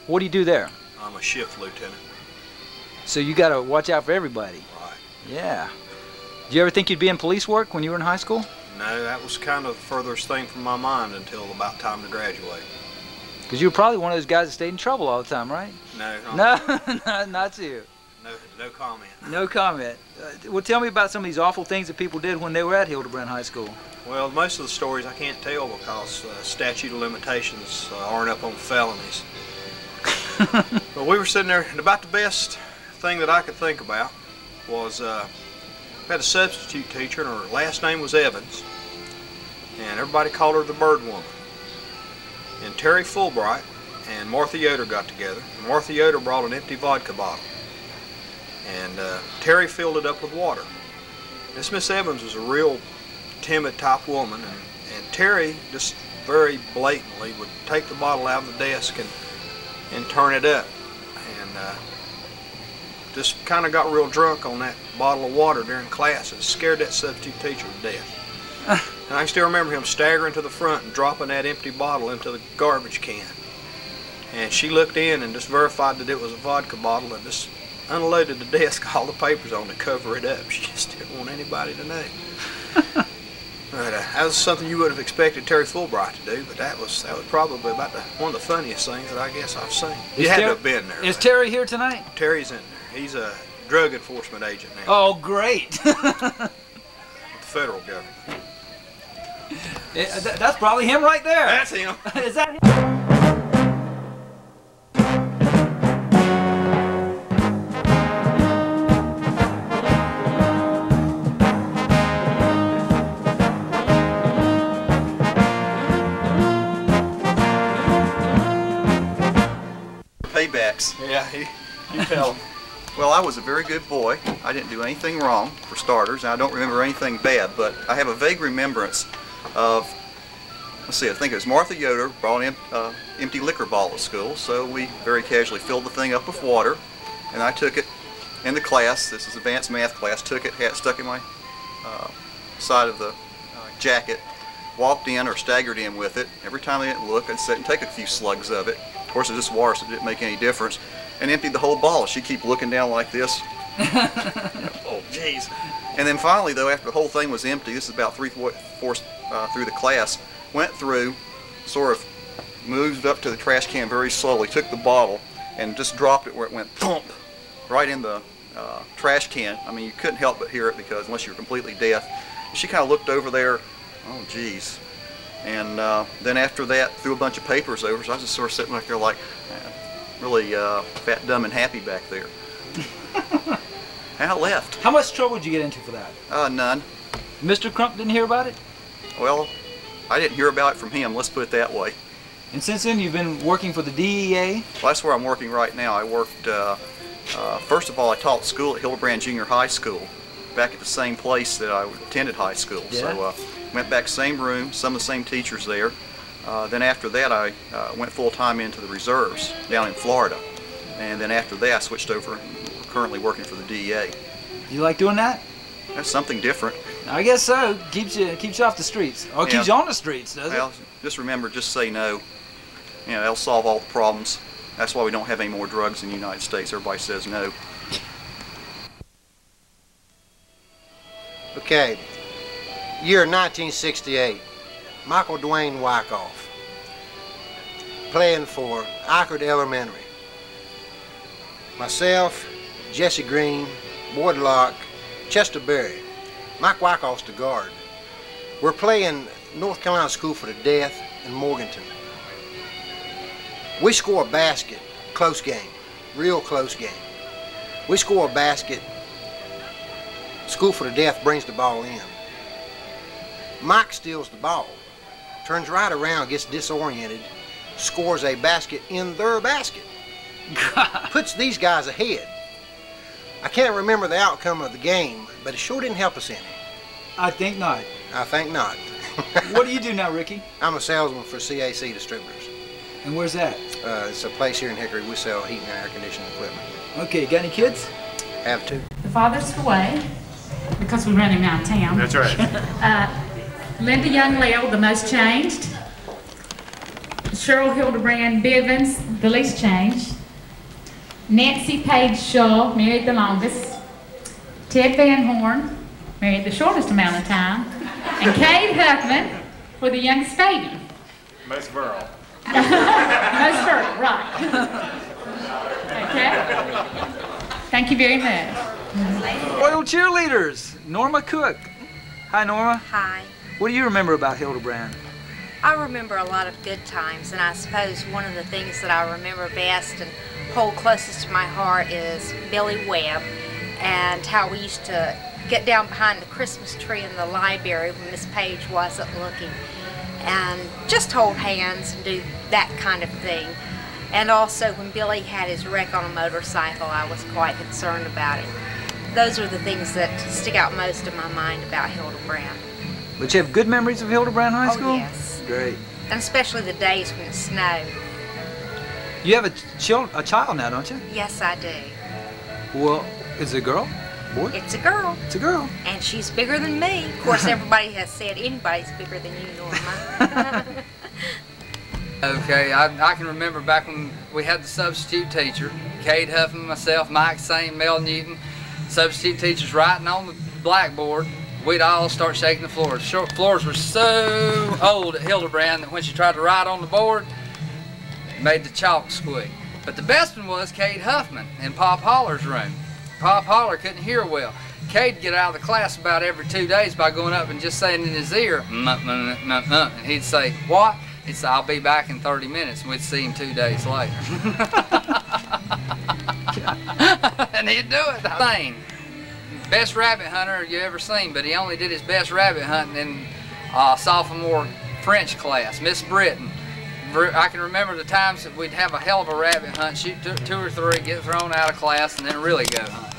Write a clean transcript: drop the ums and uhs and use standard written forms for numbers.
What do you do there? I'm a shift lieutenant. So you got to watch out for everybody. Right. Yeah. Did you ever think you'd be in police work when you were in high school? No, that was kind of the furthest thing from my mind until about time to graduate. Because you were probably one of those guys that stayed in trouble all the time, right? No, not you. No comment. No comment. Well, tell me about some of these awful things that people did when they were at Hildebran High School. Well, most of the stories I can't tell because statute of limitations aren't up on felonies. But we were sitting there, and about the best thing that I could think about was we had a substitute teacher, and her last name was Evans, and everybody called her the Bird Woman. And Terry Fulbright and Martha Yoder got together. And Martha Yoder brought an empty vodka bottle, and Terry filled it up with water. This Miss Evans was a real timid type woman, and Terry just very blatantly would take the bottle out of the desk and turn it up, and just kind of got real drunk on that bottle of water during class and scared that substitute teacher to death. And I still remember him staggering to the front and dropping that empty bottle into the garbage can. And she looked in and just verified that it was a vodka bottle and just unloaded the desk, all the papers on to cover it up. She just didn't want anybody to know. But that was something you would have expected Terry Fulbright to do, but that was probably about one of the funniest things that I guess I've seen. You had to have been there. Is Terry here tonight? Terry's in there. He's a drug enforcement agent now. Oh, great. With the federal government. That's probably him right there. That's him. Is that him? Paybacks. Yeah, you tell him. Well, I was a very good boy. I didn't do anything wrong, for starters, and I don't remember anything bad, but I have a vague remembrance of, let's see, I think it was Martha Yoder brought an empty liquor bottle to school, so we very casually filled the thing up with water, and I took it into class. This is advanced math class. Took it, had it stuck in my side of the jacket, walked in or staggered in with it. Every time they didn't look, I'd sit and take a few slugs of it. Of course, it was just water, so it didn't make any difference, and emptied the whole bottle. She'd keep looking down like this. Oh, jeez. And then finally, though, after the whole thing was empty, this is about three-fourths through the class, went through, sort of moved up to the trash can very slowly, took the bottle, and just dropped it where it went thump, right in the trash can. I mean, you couldn't help but hear it because unless you were completely deaf. She kind of looked over there, oh, geez. And then after that, threw a bunch of papers over, so I was just sort of sitting back there like, really fat, dumb, and happy back there. And I left. How much trouble did you get into for that? None. Mr. Crump didn't hear about it? Well, I didn't hear about it from him, let's put it that way. And since then, you've been working for the DEA? Well, that's where I'm working right now. I worked, first of all, I taught school at Hildebran Junior High School, back at the same place that I attended high school. Yeah. So went back same room, some of the same teachers there. Then after that, I went full-time into the reserves down in Florida. And then after that, I switched over, currently working for the DEA. You like doing that? That's something different. I guess so. Keeps you off the streets. Or keeps you on the streets, does Well, just remember, just say no. You know, that'll solve all the problems. That's why we don't have any more drugs in the United States. Everybody says no. Okay, year 1968. Michael Dwayne Wyckoff, playing for Hickory Elementary. Myself, Jesse Green, Boyd Locke, Chester Berry. Mike Wyckoff's the guard. We're playing North Carolina School for the Deaf in Morganton. We score a basket, close game, real close game. We score a basket, School for the Deaf brings the ball in. Mike steals the ball, turns right around, gets disoriented, scores a basket in their basket. Puts these guys ahead. I can't remember the outcome of the game, but it sure didn't help us any. I think not. I think not. What do you do now, Ricky? I'm a salesman for CAC Distributors. And where's that? It's a place here in Hickory. We sell heating and air conditioning equipment. Okay, got any kids? Have two. The father's away because we ran him out of town. That's right. Linda Young Leo, the most changed. Cheryl Hildebran Bivens, the least changed. Nancy Page Shaw, married the longest. Ted Van Horn, married the shortest amount of time. And Cade Huffman, for the youngest baby. Most virile. Most fertile, right. Okay? Thank you very much. Royal cheerleaders, Norma Cook. Hi, Norma. Hi. What do you remember about Hildebran? I remember a lot of good times, and I suppose one of the things that I remember best and hold closest to my heart is Billy Webb and how we used to get down behind the Christmas tree in the library when Miss Page wasn't looking and just hold hands and do that kind of thing. And also when Billy had his wreck on a motorcycle, I was quite concerned about it. Those are the things that stick out most in my mind about Hildebran. But you have good memories of Hildebran High School? Oh, yes. Great. And especially the days when it snowed. You have a child now, don't you? Yes, I do. Well, is it a girl? Boy? It's a girl. It's a girl. And she's bigger than me. Of course, everybody has said anybody's bigger than you, Norma. Okay, I can remember back when we had the substitute teacher, Cade Huffman, myself, Mike Saint, Mel Newton, substitute teachers writing on the blackboard. We'd all start shaking the floors. Floors were so old at Hildebran that when she tried to write on the board, it made the chalk squeak. But the best one was Cade Huffman in Pop Holler's room. Pop Holler couldn't hear well. Cade'd get out of the class about every 2 days by going up and just saying in his ear, and he'd say, "What?" He'd say, "I'll be back in 30 minutes, and we'd see him 2 days later. And he'd do it. Thing. Best rabbit hunter you ever seen, but he only did his best rabbit hunting in sophomore French class, Miss Britton. I can remember the times that we'd have a hell of a rabbit hunt, shoot two or three, get thrown out of class, and then really go hunt.